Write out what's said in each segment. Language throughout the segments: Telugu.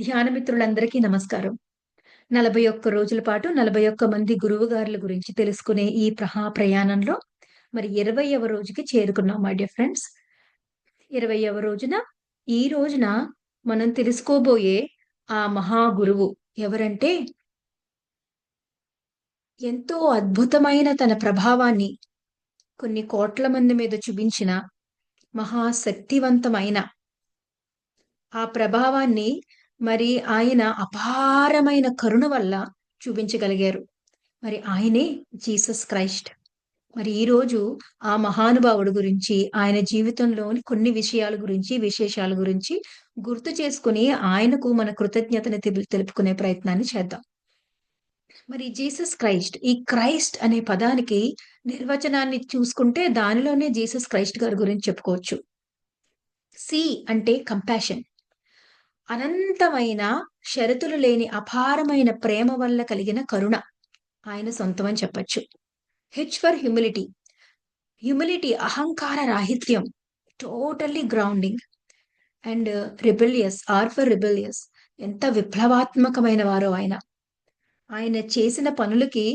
ధ్యాన మిత్రులందరికీ నమస్కారం. 41 రోజుల పాటు 41 మంది గురువుగారుల గురించి తెలుసుకునే ఈ ప్రయాణంలో మరి 20వ రోజుకి చేరుకున్నాం మై డియర్ ఫ్రెండ్స్. 20వ రోజున ఈ రోజున మనం తెలుసుకోబోయే ఆ మహా గురువు ఎవరంటే ఎంతో అద్భుతమైన తన ప్రభావాన్ని కొన్ని కోట్ల మంది మీద చూపించిన మహాశక్తివంతమైన ఆ ప్రభావాన్ని మరి ఆయన అపారమైన కరుణ వల్ల చూపించగలిగారు. మరి ఆయనే జీసస్ క్రైస్ట్. మరి ఈరోజు ఆ మహానుభావుడు గురించి, ఆయన జీవితంలోని కొన్ని విషయాల గురించి, విశేషాల గురించి గుర్తు చేసుకొని ఆయనకు మన కృతజ్ఞతను తెలుపుకునే ప్రయత్నాన్ని చేద్దాం. మరి జీసస్ క్రైస్ట్, ఈ క్రైస్ట్ అనే పదానికి నిర్వచనాన్ని చూసుకుంటే దానిలోనే జీసస్ క్రైస్ట్ గారి గురించి చెప్పుకోవచ్చు. సి అంటే కంపాషన్. అనంతమైన షరతులు లేని అపారమైన ప్రేమ వల్ల కలిగిన కరుణ ఆయన సొంతం అని చెప్పొచ్చు. H for humility. హ్యూమిలిటీ అహంకార రాహిత్యం. Totally grounding. And rebellious, or for rebellious. ఎంత విప్లవాత్మకమైన వారో ఆయన. ఆయన చేసిన పనులకి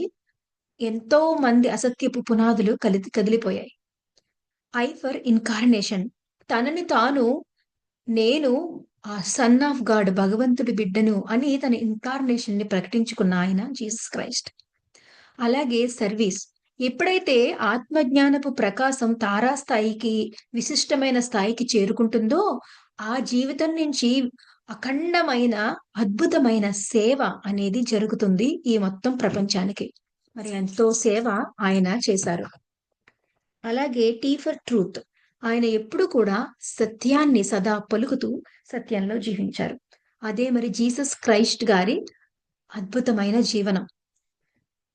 ఎంతో మంది అసత్యపు పునాదులు కదిలిపోయాయి. I for incarnation. తనని తాను నేను ఆ సన్ ఆఫ్ గాడ్, భగవంతుడి బిడ్డను అని తన ఇన్కార్నేషన్ ని ప్రకటించుకున్న ఆయన జీసస్ క్రైస్ట్. అలాగే సర్వీస్. ఎప్పుడైతే ఆత్మజ్ఞానపు ప్రకాశం తారాస్థాయికి, విశిష్టమైన స్థాయికి చేరుకుంటుందో ఆ జీవితం నుంచి అఖండమైన అద్భుతమైన సేవ అనేది జరుగుతుంది ఈ మొత్తం ప్రపంచానికి. మరి ఎంతో సేవ ఆయన చేశారు. అలాగే టీ ఫర్ ట్రూత్. ఆయన ఎప్పుడు కూడా సత్యాన్ని సదా పలుకుతూ సత్యంలో జీవించారు. అదే మరి జీసస్ క్రైస్ట్ గారి అద్భుతమైన జీవనం.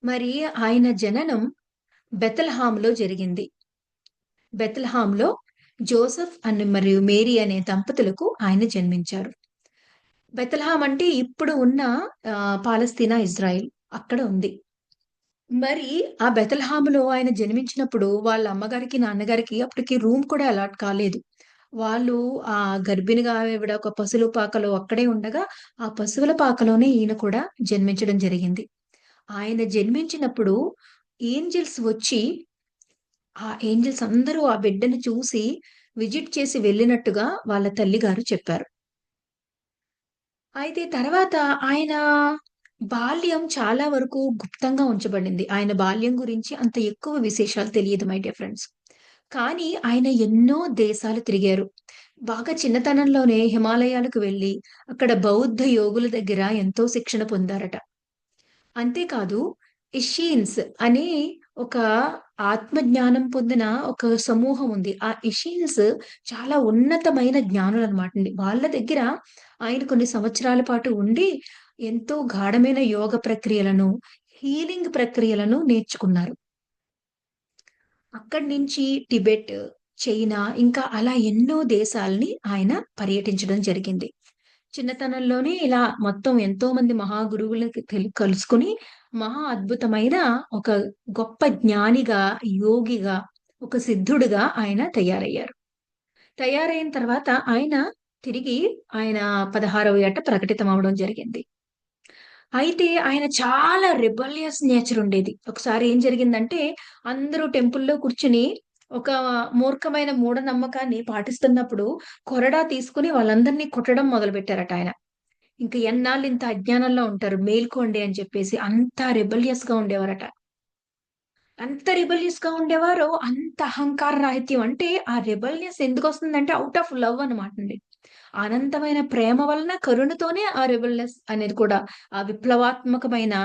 మరి ఆయన జననం బెతల్హాంలో జరిగింది. బెతల్హాంలో జోసెఫ్ మరియు మేరీ అనే దంపతులకు ఆయన జన్మించారు. బెతల్హాం అంటే ఇప్పుడు ఉన్న పాలస్తీనా, ఇజ్రాయిల్ అక్కడ ఉంది. మరి ఆ బెతల్హాములో ఆయన జన్మించినప్పుడు వాళ్ళ అమ్మగారికి, నాన్నగారికి అప్పటికి రూమ్ కూడా అలాట్ కాలేదు. వాళ్ళు గర్భిణిగా ఆవిడ ఒక పశువుల పాకలో అక్కడే ఉండగా, ఆ పశువుల పాకలోనే ఈయన కూడా జన్మించడం జరిగింది. ఆయన జన్మించినప్పుడు ఏంజెల్స్ వచ్చి, ఆ ఏంజెల్స్ అందరూ ఆ బిడ్డని చూసి విజిట్ చేసి వెళ్ళినట్టుగా వాళ్ళ తల్లిగారు చెప్పారు. అయితే తర్వాత ఆయన బాల్యం చాలా వరకు గుప్తంగా ఉంచబడింది. ఆయన బాల్యం గురించి అంత ఎక్కువ విశేషాలు తెలియదు మై డియర్ ఫ్రెండ్స్. కానీ ఆయన ఎన్నో దేశాలు తిరిగారు. బాగా చిన్నతనంలోనే హిమాలయాలకు వెళ్లి, అక్కడ బౌద్ధ యోగుల దగ్గర ఎంతో శిక్షణ పొందారట. అంతేకాదు ఎషీన్స్ అనే ఒక ఆత్మజ్ఞానం పొందిన ఒక సమూహం ఉంది. ఆ ఎషీన్స్ చాలా ఉన్నతమైన జ్ఞానులనమాటండి. వాళ్ళ దగ్గర ఆయన కొన్ని సంవత్సరాల పాటు ఉండి, ఎంతో గాఢమైన యోగ ప్రక్రియలను, హీలింగ్ ప్రక్రియలను నేర్చుకున్నారు. అక్కడి నుంచి టిబెట్, చైనా ఇంకా అలా ఎన్నో దేశాల్ని ఆయన పర్యటించడం జరిగింది. చిన్నతనంలోనే ఇలా మొత్తం ఎంతో మంది మహాగురువులకి కలుసుకొని, మహా అద్భుతమైన ఒక గొప్ప జ్ఞానిగా, యోగిగా, ఒక సిద్ధుడుగా ఆయన తయారయ్యారు. తయారైన తర్వాత ఆయన తిరిగి ఆయన 16వ ఏట ప్రకటితం అవ్వడం జరిగింది. అయితే ఆయన చాలా రిబెలియస్ నేచర్ ఉండేది. ఒకసారి ఏం జరిగిందంటే, అందరూ టెంపుల్‌లో కూర్చొని ఒక మూర్ఖమైన మూఢనమ్మకాన్ని పాటిస్తున్నప్పుడు కొరడా తీసుకొని వాళ్ళందరిని కొట్టడం మొదలుపెట్టారట ఆయన. ఇంక ఎన్నాళ్ళు ఇంత అజ్ఞానంలో ఉంటారు, మేల్కోండి అని చెప్పేసి అంత రిబెలియస్‌గా ఉండేవారట. అంత రిబెలియస్‌గా ఉండేవారో, అంత అహంకార రాహిత్యం. అంటే ఆ రిబెలియస్ ఎందుకొస్తుందంటే ఔట్ ఆఫ్ లవ్ అన్నమాటండి. అనంతమైన ప్రేమ వలన, కరుణతోనే ఆ రిబెల్‌నెస్ అనేది కూడా, ఆ విప్లవాత్మకమైన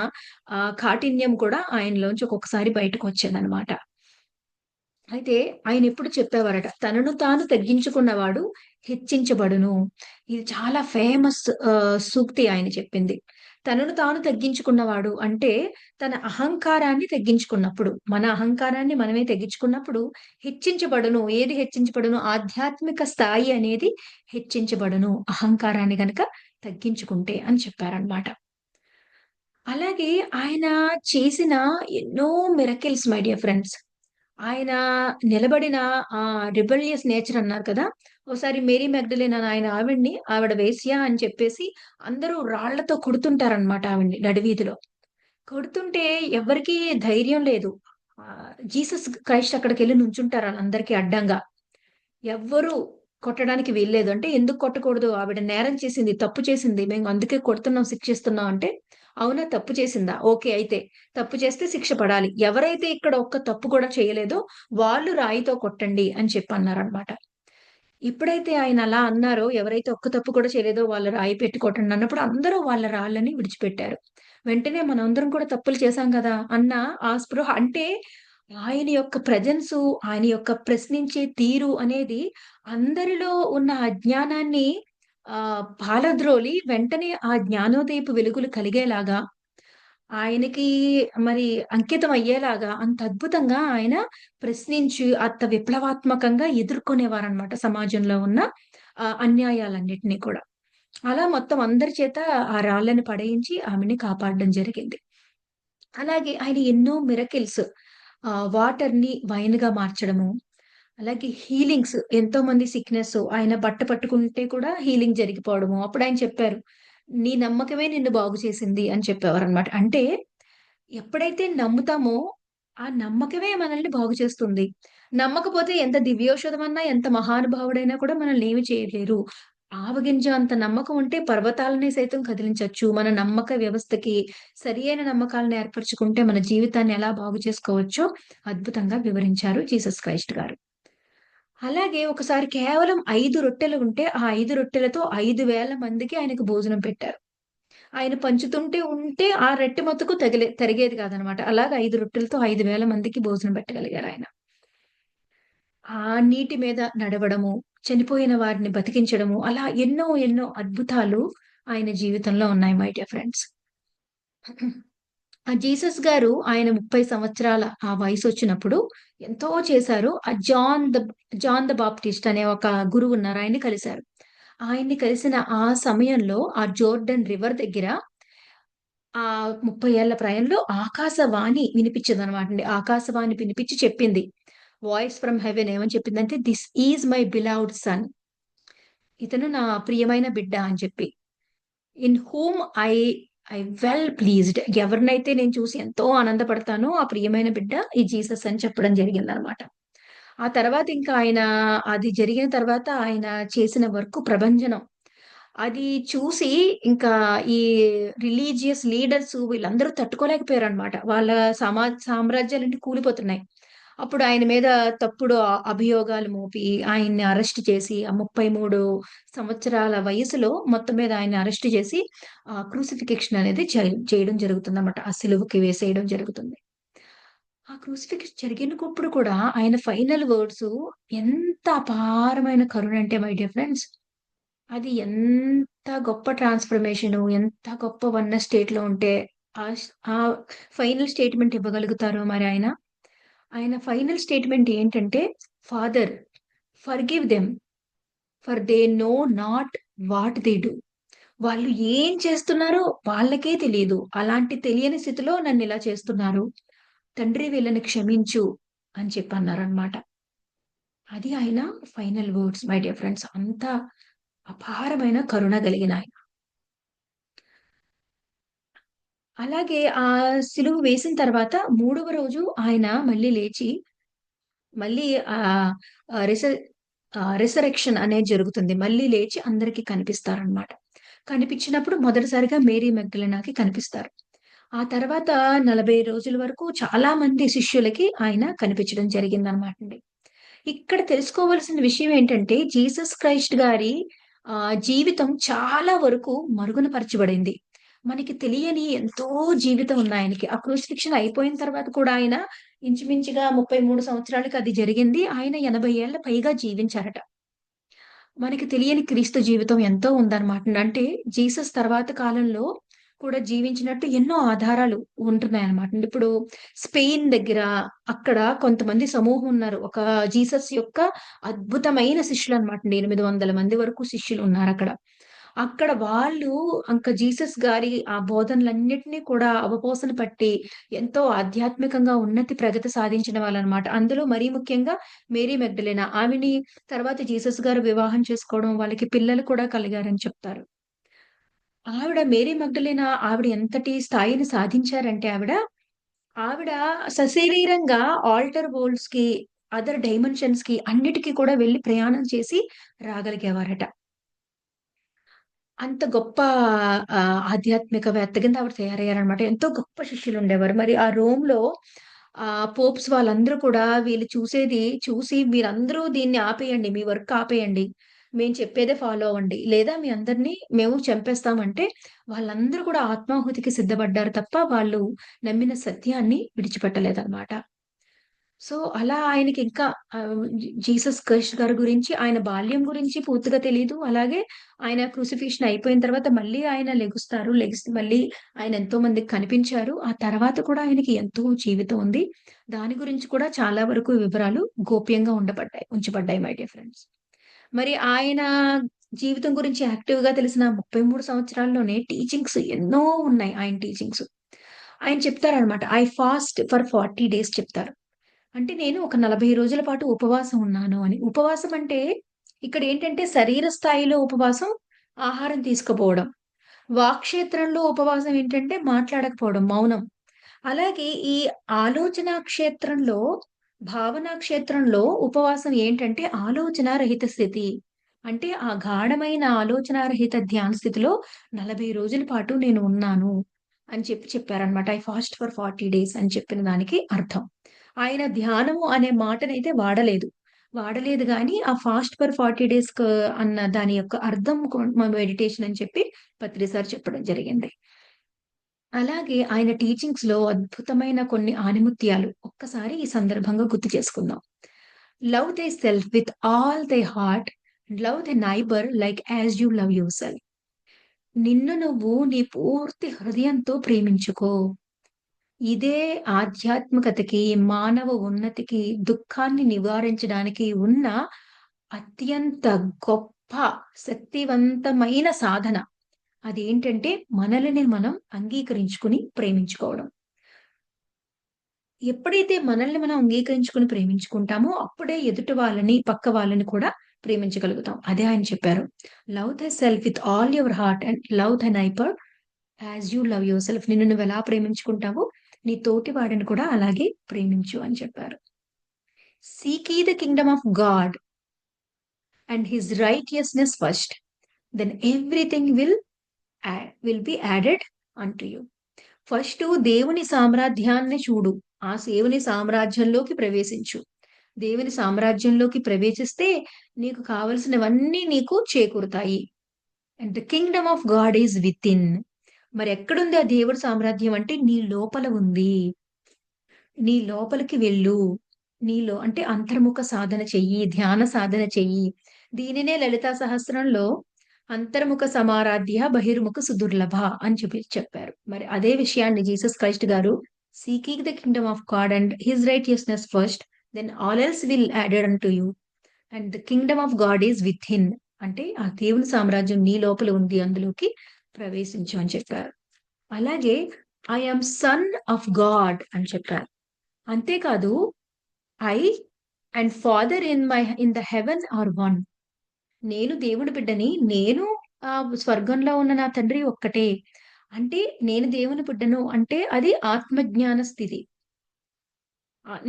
కాఠిన్యం కూడా ఆయనలోంచి ఒక్కొక్కసారి బయటకొచ్చేదనమాట. అయితే ఆయనెప్పుడు చెప్పేవారట, తనను తాను తగ్గించుకున్నవాడు హెచ్చించబడును. ఇది చాలా ఫేమస్ సూక్తి ఆయన చెప్పింది. తనను తాను తగ్గించుకున్నవాడు అంటే, తన అహంకారాన్ని తగ్గించుకున్నప్పుడు, మన అహంకారాన్ని మనమే తగ్గించుకున్నప్పుడు హెచ్చించబడును. ఏది హెచ్చించబడును? ఆధ్యాత్మిక స్థాయి అనేది హెచ్చించబడును. అహంకారాన్ని గనక తగ్గించుకుంటే అని చెప్పారనమాట. అలాగే ఆయన చేసిన ఎన్నో మిరకిల్స్ మై డియర్ ఫ్రెండ్స్. ఆయన నిలబడిన రిబెలియస్ నేచర్ అన్నారు కదా! ఓసారి మేరీ మగ్డలేన్ అని ఆవిడ వేశ్య అని చెప్పేసి అందరూ రాళ్లతో కొడుతుంటారనమాట ఆవిడ్ని నడివీధిలో. కొడుతుంటే ఎవ్వరికీ ధైర్యం లేదు. జీసస్ క్రైస్ట్ అక్కడికెళ్లి నుంచుంటారు ఆళ్ళందరికీ అడ్డంగా. ఎవ్వరు కొట్టడానికి వీల్లేదు. అంటే ఎందుకు కొట్టకూడదు? ఆవిడ నేరం చేసింది, తప్పు చేసింది. మేము అందుకే కొడుతున్నాం, శిక్షిస్తున్నాం అంటే, అవునా తప్పు చేసిందా? ఓకే. అయితే తప్పు చేస్తే శిక్ష పడాలి. ఎవరైతే ఇక్కడ ఒక్క తప్పు కూడా చేయలేదో వాళ్ళు రాయితో కొట్టండి అని చెప్పన్నారనమాట. ఎప్పుడైతే ఆయన అలా అన్నారో, ఎవరైతే ఒక్క తప్పు కూడా చేయలేదో వాళ్ళు రాయి పెట్టి కొట్టండి అన్నప్పుడు అందరూ వాళ్ళ రాళ్ళని విడిచిపెట్టారు. వెంటనే మనందరం కూడా తప్పులు చేశాం గదా! అన్న ఆ స్పృహ అంటే ఆయన యొక్క ప్రెజెన్సు, ఆయన యొక్క ప్రశ్నించే తీరు అనేది అందరిలో ఉన్న అజ్ఞానాన్ని పారద్రోలి వెంటనే ఆ జ్ఞానోదయపు వెలుగులు కలిగేలాగా, ఆయనకి మరి అంకితం అయ్యేలాగా అంత అద్భుతంగా ఆయన ప్రశ్నించి అంత విప్లవాత్మకంగా ఎదుర్కొనేవారనమాట సమాజంలో ఉన్న అన్యాయాలన్నిటిని కూడా. అలా మొత్తం అందరి చేత ఆ రాళ్ళని పడేయించి ఆమెని కాపాడడం జరిగింది. అలాగే ఆయన ఎన్నో మిరకిల్స్ వాటర్‌ని వైన్‌గా మార్చడము, అలాగే హీలింగ్స్ ఎంతోమంది సిక్‌నెస్ ఆయన బట్ట పట్టుకుంటే కూడా హీలింగ్ జరిగిపోవడము. అప్పుడాయన చెప్పారు, "నీ నమ్మకమే నిన్ను బాగు చేసింది" అని చెప్పేవారనమాట. అంటే ఎప్పుడైతే నమ్ముతామో, ఆ నమ్మకమే మనల్ని బాగు చేస్తుంది. నమ్మకపోతే ఎంత దివ్యౌషధమన్నా, ఎంత మహానుభావుడైనా కూడా మనల్ని ఏమి చేయలేరు. ఆవగింజ అంత నమ్మకం ఉంటే పర్వతాలని సైతం కదిలించొచ్చు. మన నమ్మక వ్యవస్థకి సరియైన నమ్మకాలను ఏర్పరచుకుంటే మన జీవితాన్ని ఎలా బాగు చేసుకోవచ్చో అద్భుతంగా వివరించారు జీసస్ క్రైస్ట్ గారు. అలాగే ఒకసారి కేవలం 5 రొట్టెలు ఉంటే, ఆ 5 రొట్టెలతో 5,000 మందికి ఆయనకు భోజనం పెట్టారు. ఆయన పంచుతుంటే ఆ రొట్టె మట్టుకు తరిగేది కాదనమాట. అలాగా 5 రొట్టెలతో 5,000 మందికి భోజనం పెట్టగలిగారాయన. ఆ నీటి మీద నడవడము, చనిపోయిన వారిని బతికించడము, అలా ఎన్నో ఎన్నో అద్భుతాలు ఆయన జీవితంలో ఉన్నాయి మై డియర్ ఫ్రెండ్స్. ఆ జీసస్ గారు ఆయన 30 సంవత్సరాల ఆ వయసొచ్చినప్పుడు ఎంతో చేశారు. జాన్ ద బాప్టిస్ట్ అనే ఒక గురువున్నారు. ఆయన్ని కలిసారు. ఆయన్ని కలిసిన ఆ సమయంలో ఆ జోర్డన్ రివర్ దగ్గర 30 ఏళ్ల ప్రాయంలో ఆకాశవాణి వినిపించిందనమాటండి. ఆకాశవాణి వినిపించి చెప్పింది. వాయిస్ ఫ్రమ్ హెవెన్ ఏమని చెప్పిందంటే, "this is my beloved son." ఇతను నా ప్రియమైన బిడ్డ అని చెప్పి. In whom I I well pleased. ఎవరినైతే నేను చూసి ఎంతో ఆనందపడతానో ఆ ప్రియమైన బిడ్డ ఈ జీసస్ అని చెప్పడం జరిగిందనమాట. ఆ తర్వాత ఇంకా ఆయన అది జరిగిన తర్వాత ఆయన చేసిన వర్క్ ప్రభంజనం. అది చూసి ఇంకా ఈ రిలీజియస్ లీడర్స్ వీళ్ళందరూ తట్టుకోలేకపోయారనమాట. వాళ్ళ సామ్రాజ్యాలన్నీ కూలిపోతున్నాయి. అప్పుడు ఆయన మీద తప్పుడు అభియోగాలు మోపి, ఆయన్ని అరెస్ట్ చేసి, ఆ 33 సంవత్సరాల వయసులో మొత్తం మీద ఆయన్ని అరెస్ట్ చేసి క్రూసిఫిక్షన్ అనేది చేయడం జరుగుతుందన్నమాట. ఆ సిలువకి వేసేయడం జరుగుతుంది. ఆ క్రూసిఫిక్స్ జరిగినప్పుడు కూడా ఆయన ఫైనల్ వర్డ్స్ ఎంత అపారమైన కరుణ అంటే మై డియర్ ఫ్రెండ్స్, అది ఎంత గొప్ప ట్రాన్స్‌ఫర్మేషను, ఎంత గొప్ప వన్నెస్ స్టేట్‌లో ఉంటే ఆ ఫైనల్ స్టేట్‌మెంట్ ఇవ్వగలుగుతారో మరి ఆయన. ఆయన ఫైనల్ స్టేట్‌మెంట్ ఏంటంటే, "father forgive them for they know not what they do." వాళ్ళు ఏం చేస్తున్నారో వాళ్ళకే తెలీదు. అలాంటి తెలియని స్థితిలో నన్నిలా చేస్తున్నారు. తండ్రి వీళ్ళని క్షమించు అని చెప్పన్నారనమాట. అది ఆయన final words my dear friends. అంత అపారమైన కరుణ కలిగిన ఆయన. అలాగే ఆ సిలువ వేసిన తర్వాత మూడవ రోజు ఆయన మళ్ళీ లేచి మళ్ళీ ఆహ్, ఆహ్, రిస రిసరెక్షన్ అనేది జరుగుతుంది. మళ్ళీ లేచి అందరికి కనిపిస్తారనమాట. కనిపించినప్పుడు మొదటిసారిగా మేరీ మగ్దలెనాకి కనిపిస్తారు. ఆ తర్వాత 40 రోజుల వరకు చాలా మంది శిష్యులకి ఆయన కనిపించడం జరిగిందనమాటండి. ఇక్కడ తెలుసుకోవాల్సిన విషయం ఏంటంటే, జీసస్ క్రైస్ట్ గారి జీవితం చాలా వరకు మరుగున పరచబడింది. మనకి తెలియని ఎంతో జీవితం ఉందాయనకి. ఆ క్రూసిఫిక్షన్ అయిపోయిన తర్వాత కూడా ఆయన ఇంచుమించుగా 33 సంవత్సరాలకి అది జరిగింది. ఆయన 80 ఏళ్ల పైగా జీవించారట. మనకి తెలియని క్రీస్తు జీవితం ఎంతో ఉందన్నమాట. అంటే జీసస్ తర్వాత కాలంలో కూడా జీవించినట్టు ఎన్నో ఆధారాలు ఉంటున్నాయన్నమాట. ఇప్పుడు స్పెయిన్ దగ్గర అక్కడ కొంతమంది సమూహం ఉన్నారు. ఒక జీసస్ యొక్క అద్భుతమైన శిష్యులన్నమాట. 800 మంది వరకు శిష్యులున్నారక్కడ. అక్కడ వాళ్ళు జీసస్ గారి ఆ బోధనలన్నిటిని కూడా అవపోసన పట్టి ఎంతో ఆధ్యాత్మికంగా ఉన్నతి ప్రగతి సాధించిన వాళ్ళనమాట. అందులో మరీ ముఖ్యంగా మేరీ మగ్డలెనా. ఆమెని తర్వాత జీసస్ గారు వివాహం చేసుకోవడం, వాళ్ళకి పిల్లలు కూడా కలిగారని చెప్తారు. మేరీ మగ్డలెనా ఆవిడ ఎంతటి స్థాయిని సాధించారంటే ఆవిడ సశరీరంగా ఆల్టర్ వరల్డ్స్‌కి, అదర్ డైమెన్షన్స్‌కి అన్నిటికి కూడా వెళ్లి ప్రయాణం చేసి రాగలిగేవారట. అంత గొప్ప ఆధ్యాత్మికవేత్త కింద ఆవిడ తయారయ్యారనమాట. ఎంతో గొప్ప శిష్యులుండేవారు. మరి ఆ రోమ్‌లో పోప్స్ వాళ్ళందరూ కూడా వీళ్ళు చూసి మీరందరూ దీన్ని ఆపేయండి. మీ వర్క్ ఆపేయండి. మేము చెప్పేదే ఫాలో అవ్వండి. లేదా మీ అందరిని మేము చంపేస్తామంటే వాళ్ళందరూ కూడా ఆత్మాహుతికి సిద్ధపడ్డారు తప్ప వాళ్ళు నమ్మిన సత్యాన్ని విడిచిపెట్టలేదనమాట. సో, అలా ఆయనకింకా జీసస్ క్రైస్ట్ గారి గురించి, ఆయన బాల్యం గురించి పూర్తిగా తెలీదు. అలాగే ఆయన క్రూసిఫిక్షన్ అయిపోయిన తర్వాత మళ్ళీ ఆయన లెగుస్తారు. లెగిసి మళ్ళీ ఆయన ఎంతో మందికి కనిపించారు. ఆ తర్వాత కూడా ఆయనకి ఎంతో జీవితం ఉంది. దాని గురించి కూడా చాలా వరకు వివరాలు గోప్యంగా ఉంచబడ్డాయి మై డియర్ ఫ్రెండ్స్. మరి ఆయన జీవితం గురించి యాక్టివ్‌గా తెలిసిన 33 సంవత్సరాల్లోనే టీచింగ్స్ ఎన్నో ఉన్నాయి ఆయన టీచింగ్స్. ఆయన చెప్తారనమాట. ఐ ఫాస్ట్ ఫర్ 40 డేస్ చెప్తారు. అంటే నేను ఒక 40 రోజుల పాటు ఉపవాసం ఉన్నాను అని. ఉపవాసం అంటే ఇక్కడేంటంటే శరీర స్థాయిలో ఉపవాసం, ఆహారం తీసుకపోవడం. వాక్క్షేత్రంలో ఉపవాసం ఏంటంటే మాట్లాడకపోవడం, మౌనం. అలాగే ఈ ఆలోచనా క్షేత్రంలో, భావనా క్షేత్రంలో ఉపవాసం ఏంటంటే ఆలోచన రహిత స్థితి. అంటే ఆ గాఢమైన ఆలోచనా రహిత ధ్యాన స్థితిలో 40 రోజుల పాటు నేను ఉన్నాను అని చెప్పారనమాట. ఐ ఫాస్ట్ ఫర్ 40 డేస్ అని చెప్పిన దానికి అర్థం. ఆయన ధ్యానము అనే మాటనైతే వాడలేదు. వాడలేదు గానీ, ఆ ఫాస్ట్ ఫర్ 40 డేస్‌కు అన్న దాని యొక్క అర్థం మెడిటేషన్ అని చెప్పి పత్రి సార్ చెప్పడం జరిగింది. అలాగే ఆయన టీచింగ్స్‌లో అద్భుతమైన కొన్ని ఆణిముత్యాలు ఒక్కసారి ఈ సందర్భంగా గుర్తు చేసుకుందాం. Love thyself with all thy heart. Love thy neighbour like as you love yourself. నిన్ను నువ్వు నీ పూర్తి హృదయంతో ప్రేమించుకో. ఇదే ఆధ్యాత్మికతకి, మానవ ఉన్నతికి, దుఃఖాన్ని నివారించడానికి ఉన్న అత్యంత గొప్ప శక్తివంతమైన సాధన. అదేంటంటే మనలని మనం అంగీకరించుకొని ప్రేమించుకోవడం. ఎప్పుడైతే మనల్ని మనం అంగీకరించుకొని ప్రేమించుకుంటామో, అప్పుడే ఎదుటి వాళ్ళని, పక్క వాళ్ళని కూడా ప్రేమించగలుగుతాం. అదే ఆయన చెప్పారు. Love thyself with all your heart and love thy neighbour as you love yourself. నిన్ను నువ్వెలా ప్రేమించుకుంటావో, నీ తోటి వాడిని కూడా అలాగే ప్రేమించు అని చెప్పారు. Seek ye the kingdom of God and his righteousness first, then everything will be added unto you. First దేవుని సామ్రాజ్యాన్ని చూడు. ఆ దేవుని సామ్రాజ్యంలోకి ప్రవేశించు. దేవుని సామ్రాజ్యంలోకి ప్రవేశిస్తే నీకు కావాల్సినవన్నీ నీకు చేకూరుతాయి. And the kingdom of God is within. మరెక్కడుంది ఆ దేవుడి సామ్రాజ్యం అంటే నీ లోపల ఉంది. నీ లోపలికి వెళ్ళు. అంటే అంతర్ముఖ సాధన చెయ్యి. ధ్యాన సాధన చెయ్యి. దీనినే లలితా సహస్రంలో అంతర్ముఖ సమారాధ్య బహిర్ముఖ సుదుర్లభ అని చెప్పారు. మరి అదే విషయాన్ని జీసస్ క్రైస్ట్ గారు seeking the kingdom of God and his righteousness first then all else will added unto you and the kingdom of God is within. అంటే ఆ దేవుని సామ్రాజ్యం నీ లోపల ఉంది. అందులోకి ప్రవేశించు అని చెప్పారు. అలాగే I am son of God అని చెప్పారు. అంతేకాదు I and father in the heaven are one. నేను దేవుడి బిడ్డని. నేను స్వర్గంలో ఉన్న నా తండ్రి ఒక్కటే. అంటే నేను దేవుని బిడ్డను అంటే అది ఆత్మజ్ఞాన స్థితి.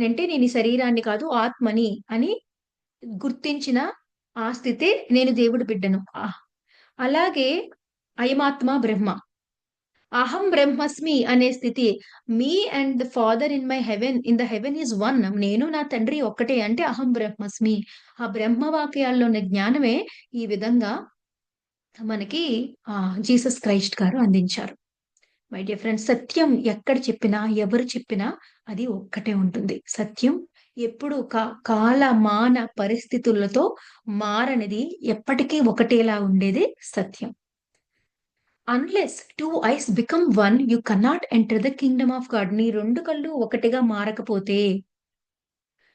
అంటే నేను ఈ శరీరాన్ని కాదు ఆత్మని అని గుర్తించిన ఆ స్థితే నేను దేవుడి బిడ్డను. అలాగే అయమాత్మ బ్రహ్మ. అహం బ్రహ్మస్మి అనే స్థితి. Me and the father in the haven is one. నేను నా తండ్రి ఒక్కటే అంటే అహం బ్రహ్మస్మి. ఆ బ్రహ్మ వాక్యాల్లో ఉన్న జ్ఞానమే ఈ విధంగా మనకి జీసస్ క్రైస్ట్ గారు అందించారు. మై డియర్ ఫ్రెండ్స్, సత్యం ఎక్కడ చెప్పినా, ఎవరు చెప్పినా అది ఒక్కటే ఉంటుంది. సత్యం ఎప్పుడు కాల, మాన పరిస్థితులతో మారనిది, ఎప్పటికీ ఒకటేలా ఉండేదే సత్యం. Unless 2 eyes become one you cannot enter the kingdom of God. నీ 2 కళ్ళు ఒకటిగా మారకపోతే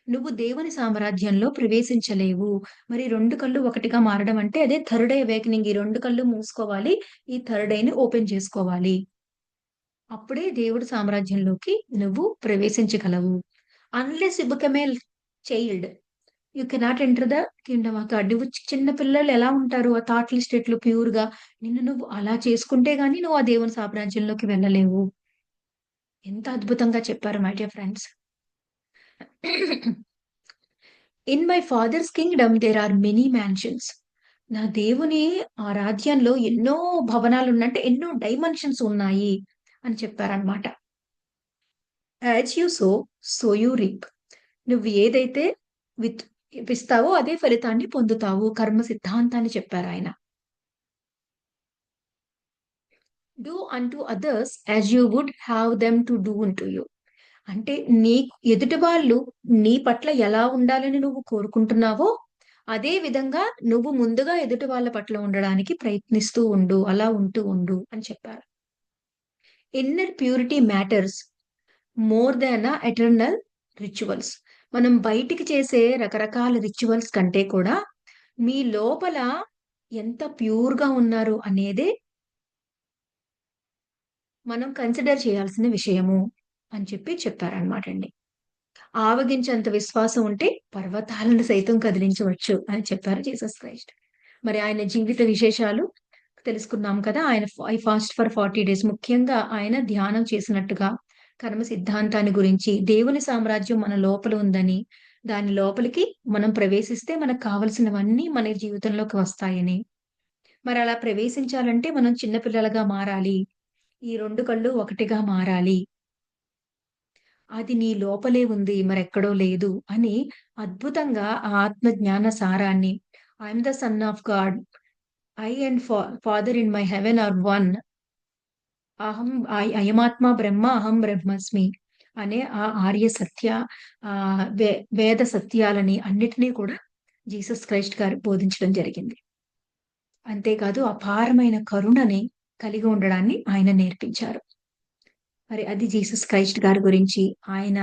నువ్వు దేవుని సామ్రాజ్యంలో ప్రవేశించలేవు. మరి 2 కళ్ళు ఒకటిగా మారడం అంటే అదే థర్డ్ ఐ అవేకెనింగ్. ఈ 2 కళ్ళు మూసుకోవాలి. ఈ థర్డ్ ఐని ఓపెన్ చేసుకోవాలి. అప్పుడే దేవుడి సామ్రాజ్యంలోకి నువ్వు ప్రవేశించగలవు. Unless you become a child you cannot enter the kingdom of God. నువ్వు చిన్న పిల్లలు ఎలా ఉంటారు? ఆ థాట్‌లు, స్టేట్‌లు ప్యూర్‌గా నిన్ను నువ్వు అలా చేసుకుంటే గాని నువ్వు ఆ దేవుని సామ్రాజ్యంలోకి వెళ్ళలేవు. ఎంత అద్భుతంగా చెప్పారు my dear friends. In my father's kingdom there are many mansions. నా దేవుని ఆ రాజ్యంలో ఎన్నో భవనాలున్న అంటే ఎన్నో డైమెన్షన్స్ ఉన్నాయి అని చెప్పారనమాట. As you sow, so you reap. నువ్వు ఏదైతే విత్ విత్తిస్తావో అదే ఫలితాన్ని పొందుతావు. కర్మ సిద్ధాంతాన్ని చెప్పారాయన. Do unto others as you would have them to do unto you. అంటే ఎదుటి వాళ్ళు నీ పట్ల ఎలా ఉండాలని నువ్వు కోరుకుంటున్నావో, అదే విధంగా నువ్వు ముందుగా ఎదుటి వాళ్ళ పట్ల ఉండడానికి ప్రయత్నిస్తూ ఉండు. అలా ఉంటూ ఉండు అని చెప్పారు. Inner purity matters more than eternal rituals. మనం బయటికి చేసే రకరకాల రిచువల్స్ కంటే కూడా మీ లోపల ఎంత ప్యూర్‌గా ఉన్నారు అనేదే మనం కన్సిడర్ చేయాల్సిన విషయము అని చెప్పారనమాటండి. ఆవగించేంత విశ్వాసం ఉంటే పర్వతాలను సైతం కదిలించవచ్చు అని చెప్పారు జీసస్ క్రైస్ట్. మరి ఆయన జీవిత విశేషాలు తెలుసుకున్నాం కదా! ఆయన ఐ ఫాస్ట్ ఫర్ 40 డేస్ ముఖ్యంగా ఆయన ధ్యానం చేసినట్టుగా, కర్మ సిద్ధాంతాన్ని గురించి, దేవుని సామ్రాజ్యం మన లోపల ఉందని, దాని లోపలికి మనం ప్రవేశిస్తే మనకు కావాల్సినవన్నీ మన జీవితంలోకి వస్తాయని, మరలా ప్రవేశించాలంటే మనం చిన్న పిల్లలుగా మారాలి. ఈ 2 కళ్ళు ఒకటిగా మారాలి. అది నీ లోపలే ఉంది. మరెక్కడో లేదు అని అద్భుతంగా ఆ ఆత్మ జ్ఞాన సారాన్ని I am the son of God. I and father in my heaven are one. అయమాత్మ బ్రహ్మ అహం బ్రహ్మస్మి అనే ఆ ఆర్య సత్య ఆహ్, వే వేద సత్యాలని అన్నిటిని కూడా జీసస్ క్రైస్ట్ గారు బోధించడం జరిగింది. అంతేకాదు అపారమైన కరుణని కలిగి ఉండడాన్ని ఆయన నేర్పించారు. మరి అది జీసస్ క్రైస్ట్ గారి గురించి. ఆయన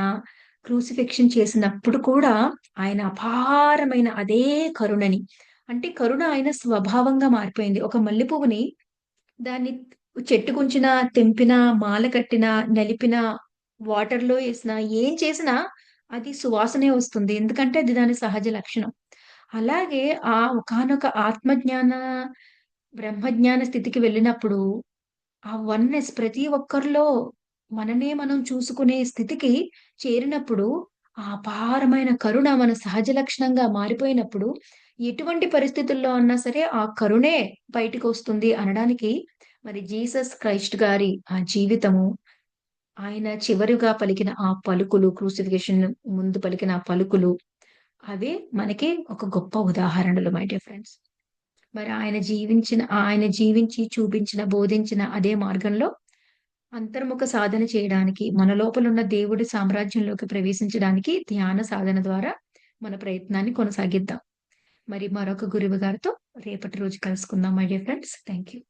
క్రూసిఫిక్షన్ చేసినప్పుడు కూడా ఆయన అపారమైన అదే కరుణని అంటే కరుణ ఆయన స్వభావంగా మారిపోయింది. ఒక మల్లె పువ్వుని దాన్ని చెట్టుకుంచినా, తెంపినా, మాల కట్టినా, నలిపినా, వాటర్‌లో ఏసినా, ఏం చేసినా అది సువాసనే వస్తుంది. ఎందుకంటే అది దాని సహజ లక్షణం. అలాగే ఆ ఒకానొక ఆత్మజ్ఞాన, బ్రహ్మజ్ఞాన స్థితికి వెళ్ళినప్పుడు ఆ వన్నెస్ ప్రతి ఒక్కరిలో మననే మనం చూసుకునే స్థితికి చేరినప్పుడు, ఆ అపారమైన కరుణ మన సహజ లక్షణంగా మారిపోయినప్పుడు, ఎటువంటి పరిస్థితుల్లో అన్నా సరే ఆ కరుణే బయటికొస్తుంది అనడానికి మరి జీసస్ క్రైస్ట్ గారి ఆ జీవితము, ఆయన చివరగా పలికిన ఆ పలుకులు, క్రూసిఫిక్షన్ ముందు పలికిన ఆ పలుకులు, అవే మనకి ఒక గొప్ప ఉదాహరణలు మై డియర్ ఫ్రెండ్స్. మరి ఆయన జీవించి, చూపించిన, బోధించిన అదే మార్గంలో అంతర్ముఖ సాధన చేయడానికి, మన లోపలున్న దేవుడి సామ్రాజ్యంలోకి ప్రవేశించడానికి ధ్యాన సాధన ద్వారా మన ప్రయత్నాన్ని కొనసాగిద్దాం. మరి మరొక గురువు గారితో రేపటి రోజు కలుసుకుందాం my dear friends. Thank you.